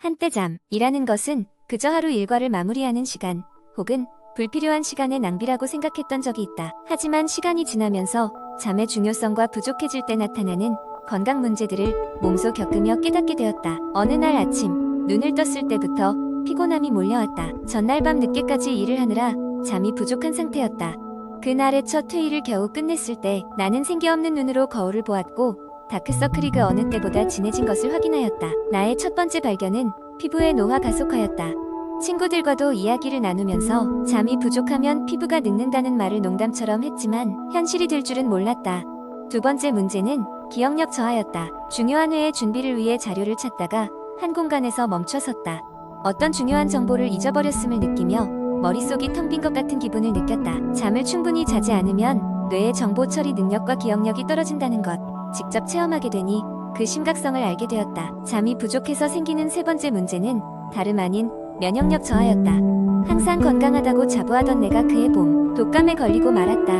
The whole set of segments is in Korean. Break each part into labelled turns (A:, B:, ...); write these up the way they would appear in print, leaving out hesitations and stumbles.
A: 한때 잠이라는 것은 그저 하루 일과를 마무리하는 시간 혹은 불필요한 시간의 낭비라고 생각했던 적이 있다. 하지만 시간이 지나면서 잠의 중요성과 부족해질 때 나타나는 건강 문제들을 몸소 겪으며 깨닫게 되었다. 어느 날 아침 눈을 떴을 때부터 피곤함이 몰려왔다. 전날 밤 늦게까지 일을 하느라 잠이 부족한 상태였다. 그날의 첫 회의를 겨우 끝냈을 때 나는 생기 없는 눈으로 거울을 보았고 다크서클이 그 어느 때보다 진해진 것을 확인하였다. 나의 첫 번째 발견은 피부의 노화 가속화였다. 친구들과도 이야기를 나누면서 잠이 부족하면 피부가 늙는다는 말을 농담처럼 했지만 현실이 될 줄은 몰랐다. 두 번째 문제는 기억력 저하였다. 중요한 회의 준비를 위해 자료를 찾다가 한 공간에서 멈춰섰다. 어떤 중요한 정보를 잊어버렸음을 느끼며 머릿속이 텅 빈 것 같은 기분을 느꼈다. 잠을 충분히 자지 않으면 뇌의 정보 처리 능력과 기억력이 떨어진다는 것 직접 체험하게 되니 그 심각성을 알게 되었다. 잠이 부족해서 생기는 세 번째 문제는 다름 아닌 면역력 저하였다. 항상 건강하다고 자부하던 내가 그해 봄 독감에 걸리고 말았다.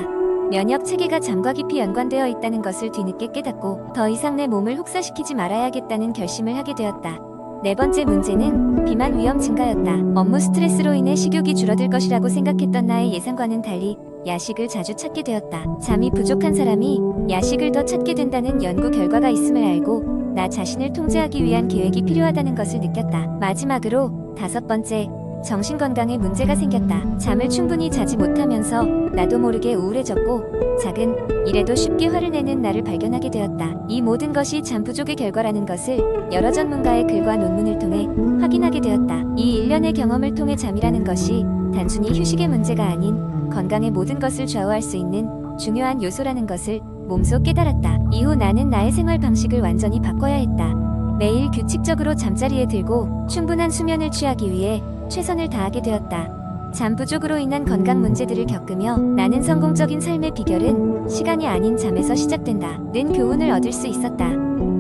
A: 면역 체계가 잠과 깊이 연관되어 있다는 것을 뒤늦게 깨닫고 더 이상 내 몸을 혹사시키지 말아야겠다는 결심을 하게 되었다. 네 번째 문제는 비만 위험 증가였다. 업무 스트레스로 인해 식욕이 줄어들 것이라고 생각했던 나의 예상과는 달리 야식을 자주 찾게 되었다. 잠이 부족한 사람이 야식을 더 찾게 된다는 연구 결과가 있음을 알고 나 자신을 통제하기 위한 계획이 필요하다는 것을 느꼈다. 마지막으로 다섯 번째, 정신건강에 문제가 생겼다. 잠을 충분히 자지 못하면서 나도 모르게 우울해졌고 작은 일에도 쉽게 화를 내는 나를 발견하게 되었다. 이 모든 것이 잠 부족의 결과라는 것을 여러 전문가의 글과 논문을 통해 확인하게 되었다. 이 일련의 경험을 통해 잠이라는 것이 단순히 휴식의 문제가 아닌 건강의 모든 것을 좌우할 수 있는 중요한 요소라는 것을 몸소 깨달았다. 이후 나는 나의 생활 방식을 완전히 바꿔야 했다. 매일 규칙적으로 잠자리에 들고 충분한 수면을 취하기 위해 최선을 다하게 되었다. 잠 부족으로 인한 건강 문제들을 겪으며 나는 성공적인 삶의 비결은 시간이 아닌 잠에서 시작된다 는 교훈을 얻을 수 있었다.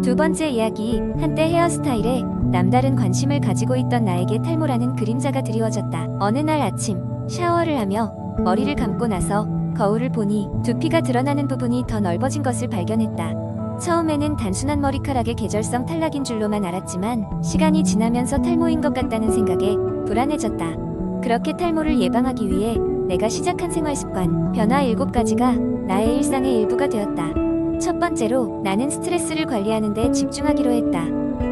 A: 두 번째 이야기, 한때 헤어스타일에 남다른 관심을 가지고 있던 나에게 탈모라는 그림자가 드리워졌다. 어느 날 아침 샤워를 하며 머리를 감고 나서 거울을 보니 두피가 드러나는 부분이 더 넓어진 것을 발견했다. 처음에는 단순한 머리카락의 계절성 탈락인 줄로만 알았지만 시간이 지나면서 탈모인 것 같다는 생각에 불안해졌다. 그렇게 탈모를 예방하기 위해 내가 시작한 생활습관 변화 7가지가 나의 일상의 일부가 되었다. 첫 번째로 나는 스트레스를 관리하는 데 집중하기로 했다.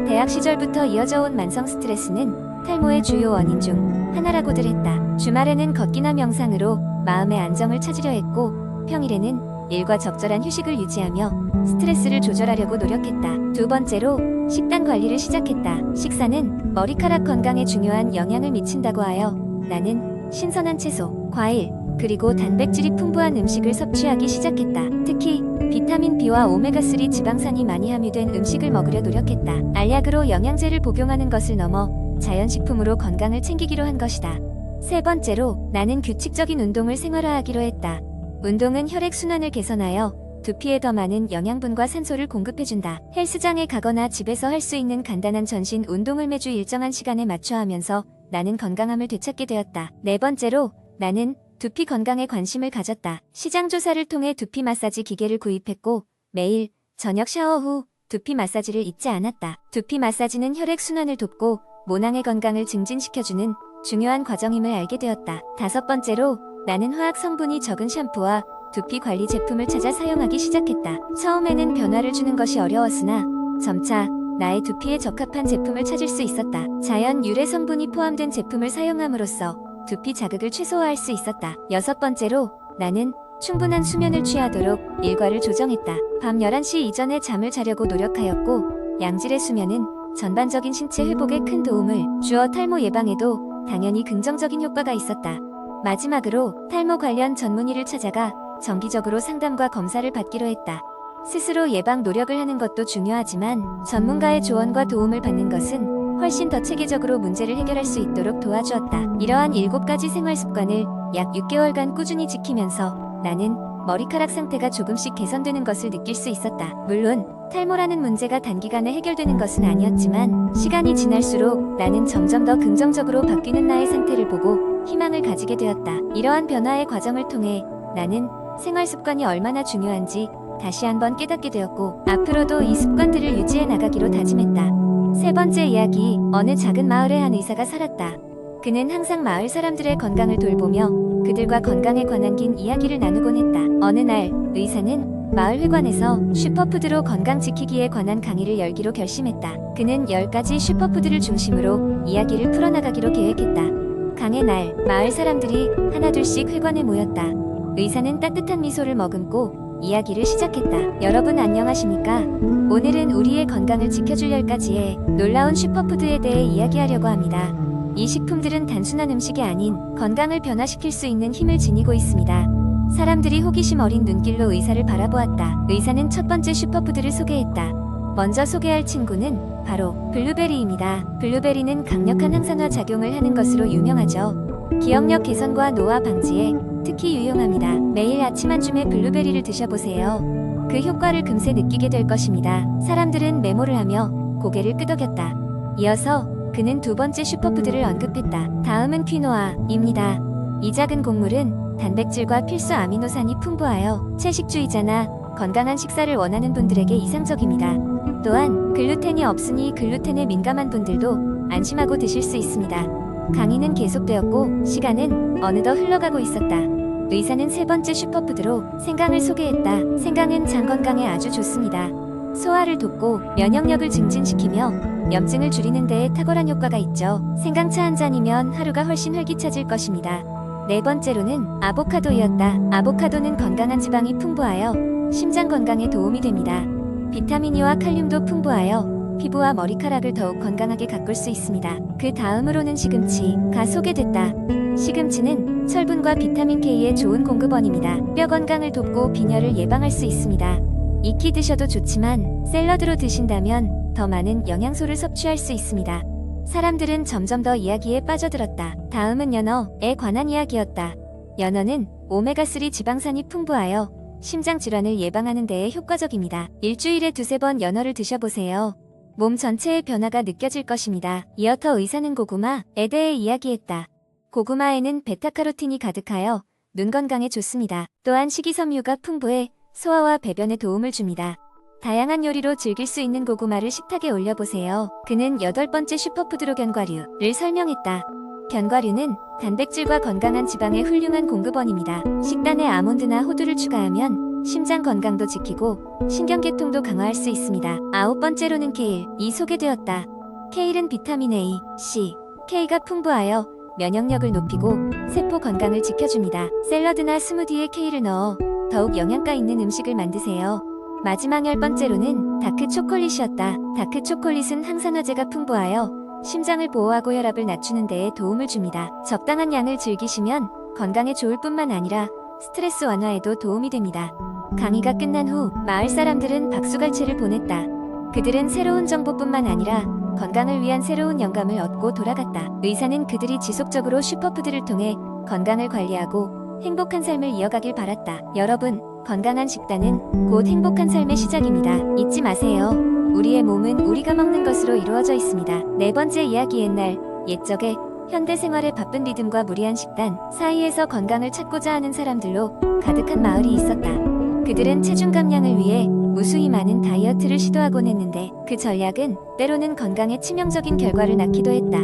A: 대학 시절부터 이어져 온 만성 스트레스는 탈모의 주요 원인 중 하나라고들 했다. 주말에는 걷기나 명상으로 마음의 안정을 찾으려 했고 평일에는 일과 적절한 휴식을 유지하며 스트레스를 조절하려고 노력했다. 두 번째로 식단 관리를 시작했다. 식사는 머리카락 건강에 중요한 영향을 미친다고 하여 나는 신선한 채소, 과일, 그리고 단백질이 풍부한 음식을 섭취하기 시작했다. 특히 비타민 B와 오메가3 지방산이 많이 함유된 음식을 먹으려 노력했다. 알약으로 영양제를 복용하는 것을 넘어 자연식품으로 건강을 챙기기로 한 것이다. 세 번째로 나는 규칙적인 운동을 생활화하기로 했다. 운동은 혈액순환을 개선하여 두피에 더 많은 영양분과 산소를 공급해준다. 헬스장에 가거나 집에서 할 수 있는 간단한 전신 운동을 매주 일정한 시간에 맞춰 하면서 나는 건강함을 되찾게 되었다. 네 번째로 나는 두피 건강에 관심을 가졌다. 시장 조사를 통해 두피 마사지 기계를 구입했고 매일 저녁 샤워 후 두피 마사지를 잊지 않았다. 두피 마사지는 혈액순환을 돕고 모낭의 건강을 증진시켜주는 중요한 과정임을 알게 되었다. 다섯 번째로 나는 화학 성분이 적은 샴푸와 두피 관리 제품을 찾아 사용하기 시작했다. 처음에는 변화를 주는 것이 어려웠으나 점차 나의 두피에 적합한 제품을 찾을 수 있었다. 자연 유래 성분이 포함된 제품을 사용함으로써 두피 자극을 최소화할 수 있었다. 여섯 번째로 나는 충분한 수면을 취하도록 일과를 조정했다. 밤 11시 이전에 잠을 자려고 노력하였고 양질의 수면은 전반적인 신체 회복에 큰 도움을 주어 탈모 예방에도 당연히 긍정적인 효과가 있었다. 마지막으로 탈모 관련 전문의를 찾아가 정기적으로 상담과 검사를 받기로 했다. 스스로 예방 노력을 하는 것도 중요하지만 전문가의 조언과 도움을 받는 것은 훨씬 더 체계적으로 문제를 해결할 수 있도록 도와주었다. 이러한 7가지 생활 습관을 약 6개월간 꾸준히 지키면서 나는 머리카락 상태가 조금씩 개선되는 것을 느낄 수 있었다. 물론 탈모라는 문제가 단기간에 해결되는 것은 아니었지만 시간이 지날수록 나는 점점 더 긍정적으로 바뀌는 나의 상태를 보고 희망을 가지게 되었다. 이러한 변화의 과정을 통해 나는 생활 습관이 얼마나 중요한지 다시 한번 깨닫게 되었고 앞으로도 이 습관들을 유지해 나가기로 다짐했다. 세 번째 이야기. 어느 작은 마을에 한 의사가 살았다. 그는 항상 마을 사람들의 건강을 돌보며 그들과 건강에 관한 긴 이야기를 나누곤 했다. 어느 날 의사는 마을 회관에서 슈퍼푸드로 건강 지키기에 관한 강의를 열기로 결심했다. 그는 10가지 슈퍼푸드를 중심으로 이야기를 풀어나가기로 계획했다. 강의 날 마을 사람들이 하나둘씩 회관에 모였다. 의사는 따뜻한 미소를 머금고 이야기를 시작했다. 여러분 안녕하십니까? 오늘은 우리의 건강을 지켜줄 10가지의 놀라운 슈퍼푸드에 대해 이야기하려고 합니다. 이 식품들은 단순한 음식이 아닌 건강을 변화시킬 수 있는 힘을 지니고 있습니다. 사람들이 호기심 어린 눈길로 의사를 바라보았다. 의사는 첫 번째 슈퍼푸드를 소개했다. 먼저 소개할 친구는 바로 블루베리입니다. 블루베리는 강력한 항산화 작용을 하는 것으로 유명하죠. 기억력 개선과 노화 방지에 특히 유용합니다. 매일 아침 한 줌의 블루베리를 드셔보세요. 그 효과를 금세 느끼게 될 것입니다. 사람들은 메모를 하며 고개를 끄덕였다. 이어서 그는 두 번째 슈퍼푸드를 언급했다. 다음은 퀴노아입니다. 이 작은 곡물은 단백질과 필수 아미노산이 풍부하여 채식주의자나 건강한 식사를 원하는 분들에게 이상적입니다. 또한 글루텐이 없으니 글루텐에 민감한 분들도 안심하고 드실 수 있습니다. 강의는 계속되었고 시간은 어느덧 흘러가고 있었다. 의사는 세 번째 슈퍼푸드로 생강을 소개했다. 생강은 장 건강에 아주 좋습니다. 소화를 돕고 면역력을 증진시키며 염증을 줄이는 데에 탁월한 효과가 있죠. 생강차 한 잔이면 하루가 훨씬 활기차질 것입니다. 네 번째로는 아보카도이었다. 아보카도는 건강한 지방이 풍부하여 심장 건강에 도움이 됩니다. 비타민 E와 칼륨도 풍부하여 피부와 머리카락을 더욱 건강하게 가꿀 수 있습니다. 그 다음으로는 시금치가 소개됐다. 시금치는 철분과 비타민 K의 좋은 공급원입니다. 뼈 건강을 돕고 빈혈을 예방할 수 있습니다. 익히 드셔도 좋지만 샐러드로 드신다면 더 많은 영양소를 섭취할 수 있습니다. 사람들은 점점 더 이야기에 빠져들었다. 다음은 연어에 관한 이야기였다. 연어는 오메가3 지방산이 풍부하여 심장 질환을 예방하는 데에 효과적입니다. 일주일에 2~3번 연어를 드셔보세요. 몸 전체의 변화가 느껴질 것입니다. 이어터 의사는 고구마에 대해 이야기했다. 고구마에는 베타카로틴이 가득하여 눈 건강에 좋습니다. 또한 식이섬유가 풍부해 소화와 배변에 도움을 줍니다. 다양한 요리로 즐길 수 있는 고구마를 식탁에 올려보세요. 그는 8번째 슈퍼푸드로 견과류를 설명했다. 견과류는 단백질과 건강한 지방의 훌륭한 공급원입니다. 식단에 아몬드나 호두를 추가하면 심장 건강도 지키고 신경계통도 강화할 수 있습니다. 9번째로는 케일이 소개되었다. 케일은 비타민 A, C, K가 풍부하여 면역력을 높이고 세포 건강을 지켜줍니다. 샐러드나 스무디에 케일을 넣어 더욱 영양가 있는 음식을 만드세요. 마지막 10번째로는 다크 초콜릿이었다. 다크 초콜릿은 항산화제가 풍부하여 심장을 보호하고 혈압을 낮추는 데에 도움을 줍니다. 적당한 양을 즐기시면 건강에 좋을 뿐만 아니라 스트레스 완화에도 도움이 됩니다. 강의가 끝난 후 마을 사람들은 박수갈채를 보냈다. 그들은 새로운 정보뿐만 아니라 건강을 위한 새로운 영감을 얻고 돌아갔다. 의사는 그들이 지속적으로 슈퍼푸드를 통해 건강을 관리하고 행복한 삶을 이어가길 바랐다. 여러분, 건강한 식단은 곧 행복한 삶의 시작입니다. 잊지 마세요. 우리의 몸은 우리가 먹는 것으로 이루어져 있습니다. 네 번째 이야기. 옛적에 현대 생활의 바쁜 리듬과 무리한 식단 사이에서 건강을 찾고자 하는 사람들로 가득한 마을이 있었다. 그들은 체중 감량을 위해 무수히 많은 다이어트를 시도하곤 했는데 그 전략은 때로는 건강에 치명적인 결과를 낳기도 했다.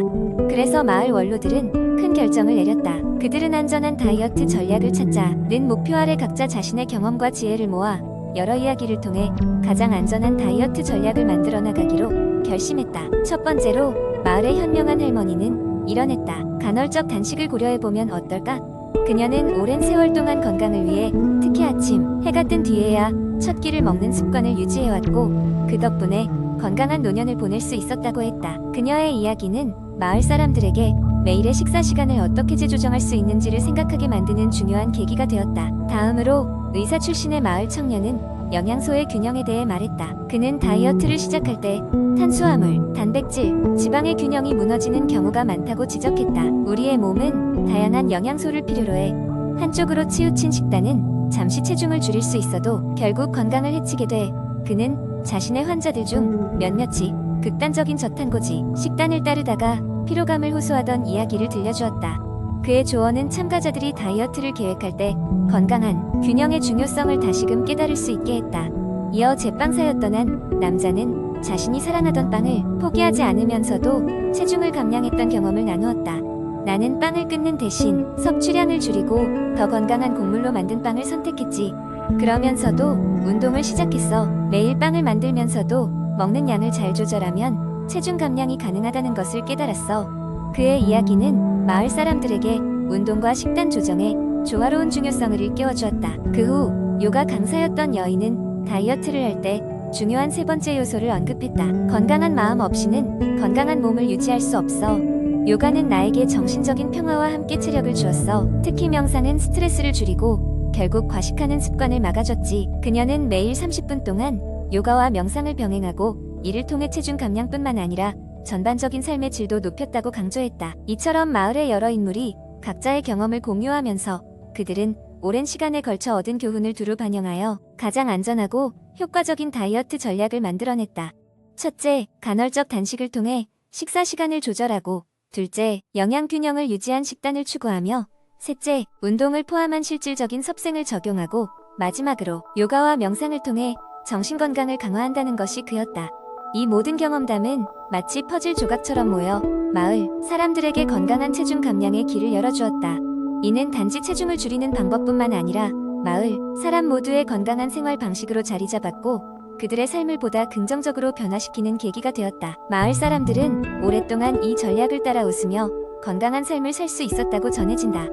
A: 그래서 마을 원로들은 큰 결정을 내렸다. 그들은 안전한 다이어트 전략을 찾자는 목표 아래 각자 자신의 경험과 지혜를 모아 여러 이야기를 통해 가장 안전한 다이어트 전략을 만들어 나가기로 결심했다. 첫 번째로 마을의 현명한 할머니는 이뤄냈다. 간헐적 단식을 고려해보면 어떨까? 그녀는 오랜 세월 동안 건강을 위해 특히 아침 해가 뜬 뒤에야 첫 끼를 먹는 습관을 유지해왔고 그 덕분에 건강한 노년을 보낼 수 있었다고 했다. 그녀의 이야기는 마을 사람들에게 매일의 식사 시간을 어떻게 재조정할 수 있는지를 생각하게 만드는 중요한 계기가 되었다. 다음으로 의사 출신의 마을 청년은 영양소의 균형에 대해 말했다. 그는 다이어트를 시작할 때 탄수화물, 단백질, 지방의 균형이 무너지는 경우가 많다고 지적했다. 우리의 몸은 다양한 영양소를 필요로 해 한쪽으로 치우친 식단은 잠시 체중을 줄일 수 있어도 결국 건강을 해치게 돼. 그는 자신의 환자들 중 몇몇이 극단적인 저탄고지 식단을 따르다가 피로감을 호소하던 이야기를 들려주었다. 그의 조언은 참가자들이 다이어트를 계획할 때 건강한 균형의 중요성을 다시금 깨달을 수 있게 했다. 이어 제빵사였던 한 남자는 자신이 사랑하던 빵을 포기하지 않으면서도 체중을 감량했던 경험을 나누었다. 나는 빵을 끊는 대신 섭취량을 줄이고 더 건강한 곡물로 만든 빵을 선택했지. 그러면서도 운동을 시작했어. 매일 빵을 만들면서도 먹는 양을 잘 조절하면 체중 감량이 가능하다는 것을 깨달았어. 그의 이야기는 마을 사람들에게 운동과 식단 조정에 조화로운 중요성을 일깨워 주었다. 그 후 요가 강사였던 여인은 다이어트를 할 때 중요한 세 번째 요소를 언급했다. 건강한 마음 없이는 건강한 몸을 유지할 수 없어. 요가는 나에게 정신적인 평화와 함께 체력을 주었어. 특히 명상은 스트레스를 줄이고 결국 과식하는 습관을 막아줬지. 그녀는 매일 30분 동안 요가와 명상을 병행하고 이를 통해 체중 감량뿐만 아니라 전반적인 삶의 질도 높였다고 강조했다. 이처럼 마을의 여러 인물이 각자의 경험을 공유하면서 그들은 오랜 시간에 걸쳐 얻은 교훈을 두루 반영하여 가장 안전하고 효과적인 다이어트 전략을 만들어냈다. 첫째, 간헐적 단식을 통해 식사 시간을 조절하고, 둘째, 영양 균형을 유지한 식단을 추구하며, 셋째, 운동을 포함한 실질적인 섭생을 적용하고, 마지막으로 요가와 명상을 통해 정신 건강을 강화한다는 것이 그였다. 이 모든 경험담은 마치 퍼즐 조각처럼 모여 마을 사람들에게 건강한 체중 감량의 길을 열어주었다. 이는 단지 체중을 줄이는 방법뿐만 아니라 마을 사람 모두의 건강한 생활 방식으로 자리 잡았고 그들의 삶을 보다 긍정적으로 변화시키는 계기가 되었다. 마을 사람들은 오랫동안 이 전략을 따라 웃으며 건강한 삶을 살 수 있었다고 전해진다.